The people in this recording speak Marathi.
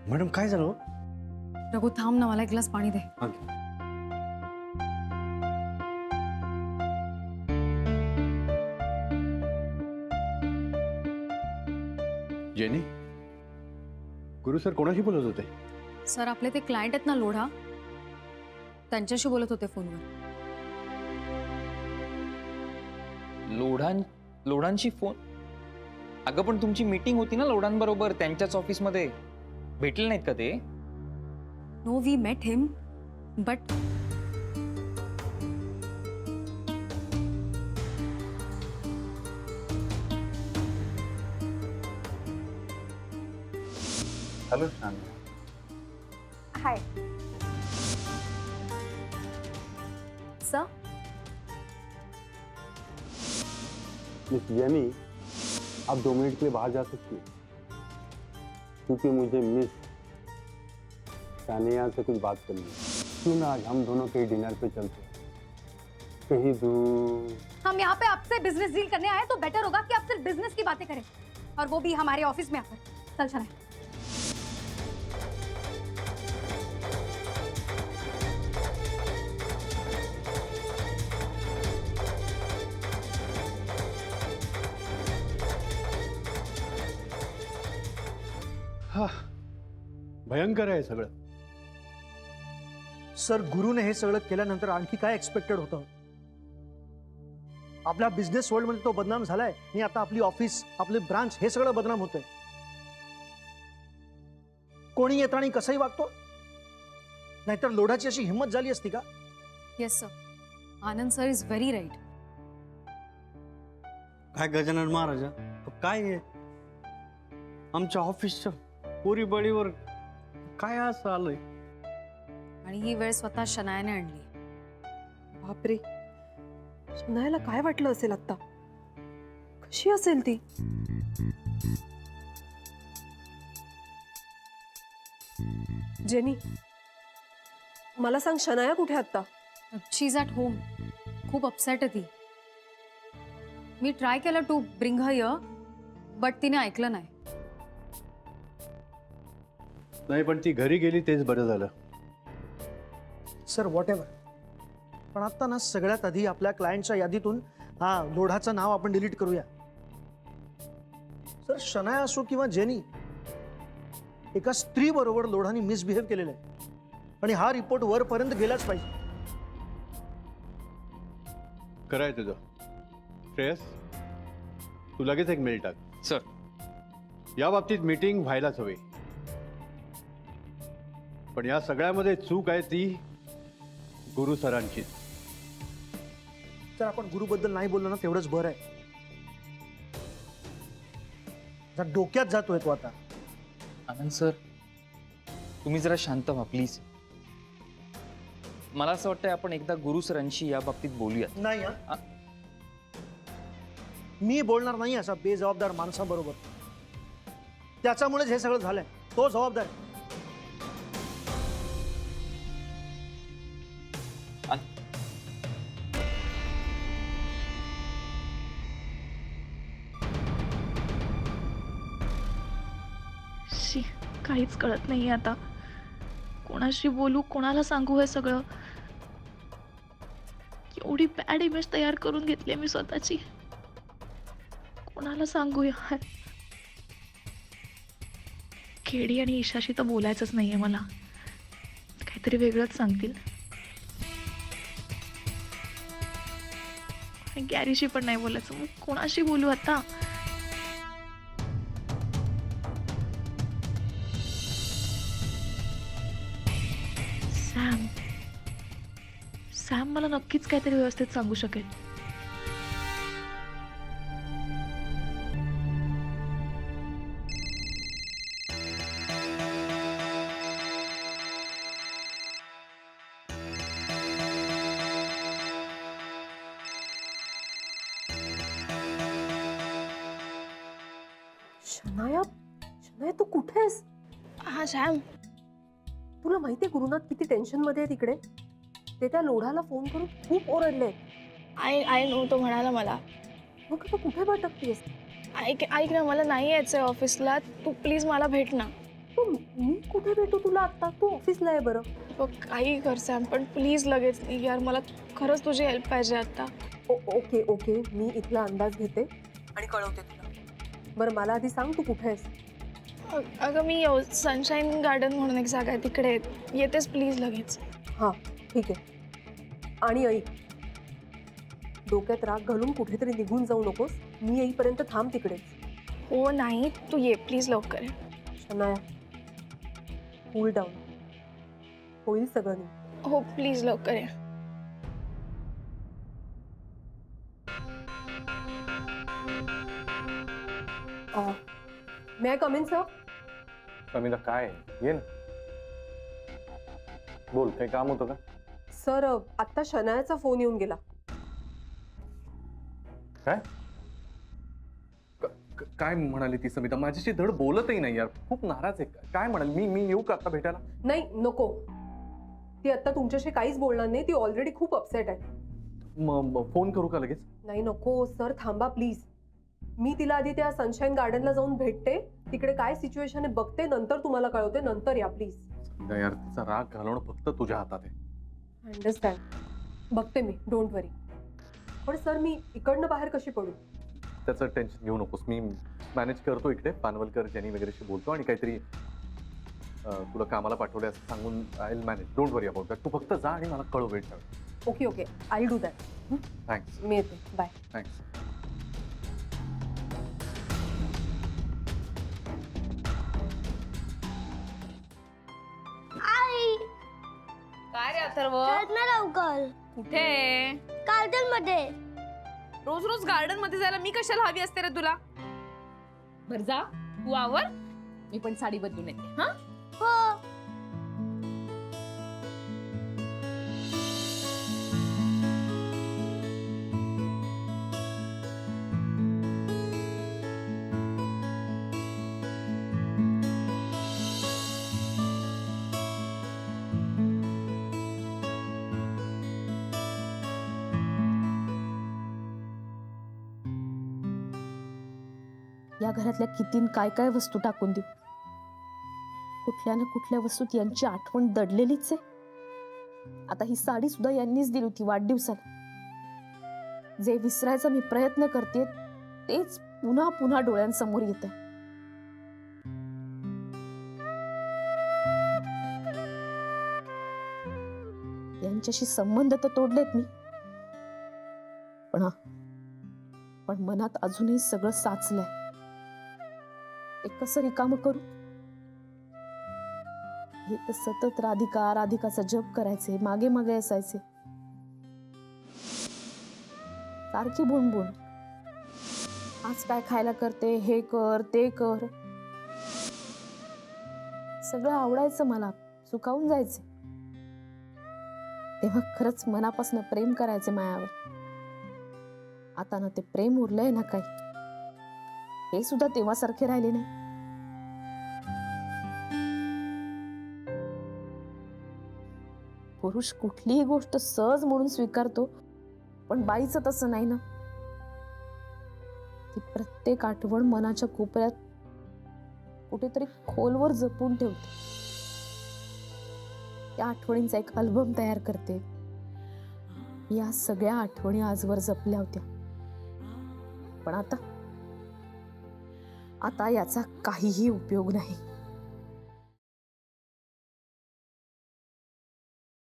मॅडम काय झालं? रघु थांब ना, मला एक ग्लास पाणी दे. जेनी, गुरु सर कोणाशी बोलत होते? सर आपले ते क्लायंट आहेत ना लोढा, त्यांच्याशी बोलत होते फोनवर. लोढांची फोन? अगं पण तुमची मीटिंग होती ना लोढांबरोबर त्यांच्याच ऑफिसमध्ये, भेटले नाहीत का ते? No, we met him but hello Shanya. Hi sir. Miss Jenny, आप 2 मिनट के लिए बाहर जा सकती हैं क्योंकि मुझे मिस सानिया से कुछ बात करनी है. क्यों ना आज हम दोनों कहीं डिनर पे चलते हैं, कहीं दूर. हम यहाँ पे आपसे बिजनेस डील करने आए तो बेटर होगा कि आप सिर्फ बिजनेस की बातें करें, और वो भी हमारे ऑफिस में आकर. चल चलें. हा, भयंकर आहे सगळं. सर, गुरुने हे सगळं केल्यानंतर आणखी काय एक्सपेक्टेड होतं? आपल्या बिझनेस वर्ल्ड मध्ये तो बदनाम झालाय आणि आता आपली ऑफिस, आपले ब्रांच हे सगळं बदनाम होतंय. कोणी येत आणि कसंही वागतो. नाहीतर लोढाची अशी हिंमत झाली असती का? Yes sir, Anand sir is very right. काय गजानन महाराजा, काय आहे आमच्या ऑफिसच्या पुरी बळीवर काय असं आलंय? आणि ही वेळ स्वतः शनायाने आणली. बापरे, शनायाला काय वाटलं असेल आता? कशी असेल ती? जेनी, मला सांग, शनाया कुठे आता? She is at home. खूप अपसेट आहे ती. मी ट्राय केलं to bring her here, but तिने ऐकलं नाही. नाही, पण ती घरी गेली तेच बरं झालं. सर व्हॉट एव्हर, पण आता ना सगळ्यात आधी आपल्या क्लायंटच्या यादीतून हा लोढाचं नाव आपण डिलीट करूया. सर, शनाया असो किंवा जेनी, एका स्त्री बरोबर लोढाने मिसबिहेव केलेलं आहे आणि हा रिपोर्ट वरपर्यंत गेलाच पाहिजे. कराय तुझं श्रेयस, तू लगेच एक मेल टाक. सर, या बाबतीत मीटिंग व्हायलाच हवी, पण या सगळ्यामध्ये चूक आहे ती गुरु सरांची. तर आपण गुरुबद्दल नाही बोललो ना तेवढंच बरं आहे. जरा डोक्यात जातोय तो आता. आनंद सर, तुम्ही जरा शांत व्हा प्लीज. मला असं वाटतंय आपण एकदा गुरु सरांशी या बाबतीत बोलूयात. नाही हा, मी बोलणार नाही असा बेजबाबदार माणसाबरोबर. त्याच्यामुळेच हे सगळं झालंय. तो जबाबदार आहे. शी, काहीच कळत नाही आता. कोणाशी बोलू, कोणाला सांगू हे सगळं? एवढी बॅड इमेज तयार करून घेतली मी स्वतःची. कोणाला सांगू यार? केडी आणि ईशाशी तर बोलायचंच नाहीये मला. काहीतरी वेगळंच सांगतील. गॅरीशी पण नाही बोलायचं, मग कोणाशी बोलू आता? सॅम मला नक्कीच काहीतरी व्यवस्थित सांगू शकेल. शनाया, शनाया तू कुठे आहेस? हा सॅम, तुला माहितीये गुरुनाथ किती टेन्शन मध्ये आहे तिकडे? ते त्या लोढाला फोन करून खूप ओरडले. आई नव्हतं म्हणाला मला. मग तू कुठे भटकतेस? ऐक ना, मला नाही यायचंय ऑफिसला. तू प्लीज मला भेट ना. मी कुठे भेटू तुला आता? तू ऑफिसला आहे बरं. बघ काही कर सॅम, पण प्लीज लगेच निघ यार, मला खरंच तुझी हेल्प पाहिजे आता. ओके ओके, मी इथला अंदाज घेते आणि कळवते तुला. बरं मला आधी सांग तू कुठे आहेस? अगं मी सनशाईन गार्डन म्हणून एक जागा आहे तिकडे, येतेस प्लीज लगेच. हां ठीक आहे. आणि ऐक, डोक्यात राग घालून कुठेतरी निघून जाऊ नकोस. मी येईपर्यंत थांब तिकडेच. हो नाही, तू ये प्लीज लवकर ये. शनाया, कूल डाऊन, होईल सगळं नीट. हो प्लीज लवकर ये. May I come in sir? Samira काय आहे? ये ना, बोल काही काम होतं का? सर आत्ता शनायाचा फोन येऊन गेला. काय काय म्हणाली ती समिता? माझ्याशी धड बोलतही नाही यार, खूप नाराज आहे. काय म्हणाल? मी येऊ का आता भेटायला? नाही नको, ती आत्ता तुमच्याशी काहीच बोलणार नाही. ती ऑलरेडी खूप अपसेट आहे. फोन करू का लगेच? नाही नको सर, थांबा प्लीज. मी तिला आधी त्या सनशाईन गार्डनला जाऊन भेटते, तिकडे काय सिच्युएशन आहे बघते, नंतर तुम्हाला कळवते. नंतर या प्लीज. समिता यार, तिचा राग घालवणं फक्त तुझ्या हातात आहे. अंडरस्टँड, बघते मी, डोंट वरी. पण सर मी इकडनं बाहेर कशी पडू? त्याचं टेन्शन घेऊ नकोस, मी मॅनेज करतो. इकडे पानवलकर जेनी वगैरेशी बोलतो आणि काहीतरी तुला कामाला पाठवले असं सांगून I will manage. Don't worry about that. तू फक्त जा आणि मला कळव वेळ ठेव. Okay okay, I will do that. Thanks. मी येते, बाय. थँक्स. काय रे अथर्व? चल ना लवकर. कुठे? गार्डन मध्ये. रोज रोज गार्डन मध्ये जायला मी कशाला हवी असते रे तुला? बर जा, तू आवर, मी पण साडी बदलून येते. हा हो. या घरातल्या कितीन काय काय वस्तू टाकून देऊ? कुठल्या ना कुठल्या वस्तूत यांची आठवण दडलेलीच आहे. आता ही साडी सुद्धा यांनीच दिली होती वाढदिवसाला. जे विसरायचा मी प्रयत्न करते तेच पुन्हा पुन्हा डोळ्यांसमोर येत आहे. यांच्याशी संबंध तर तोडलेत मी, पण मनात अजूनही सगळं साचलंय. ते कसं रिकामं करू? हे तर सतत राधिका राधिकाचा जप करायचे, मागे मागे असायचे. सारखी बुणबुण, आज काय खायला करते, हे कर ते कर. सगळं आवडायचं मला, सुखावून जायचे. तेव्हा खरंच मनापासून प्रेम करायचे मायावर. आता ना ते प्रेम उरलंय ना काही, हे सुद्धा तेव्हासारखे राहिले नाही. पुरुष कुठलीही गोष्ट सहज म्हणून स्वीकारतो, पण बाईचं तसं नाही ना. ती प्रत्येक आठवण मनाच्या कोपऱ्यात कुठेतरी खोलवर जपून ठेवते. त्या आठवणींचा एक अल्बम तयार करते. या सगळ्या आठवणी आजवर जपल्या होत्या, पण आता याचा काहीही उपयोग नाही.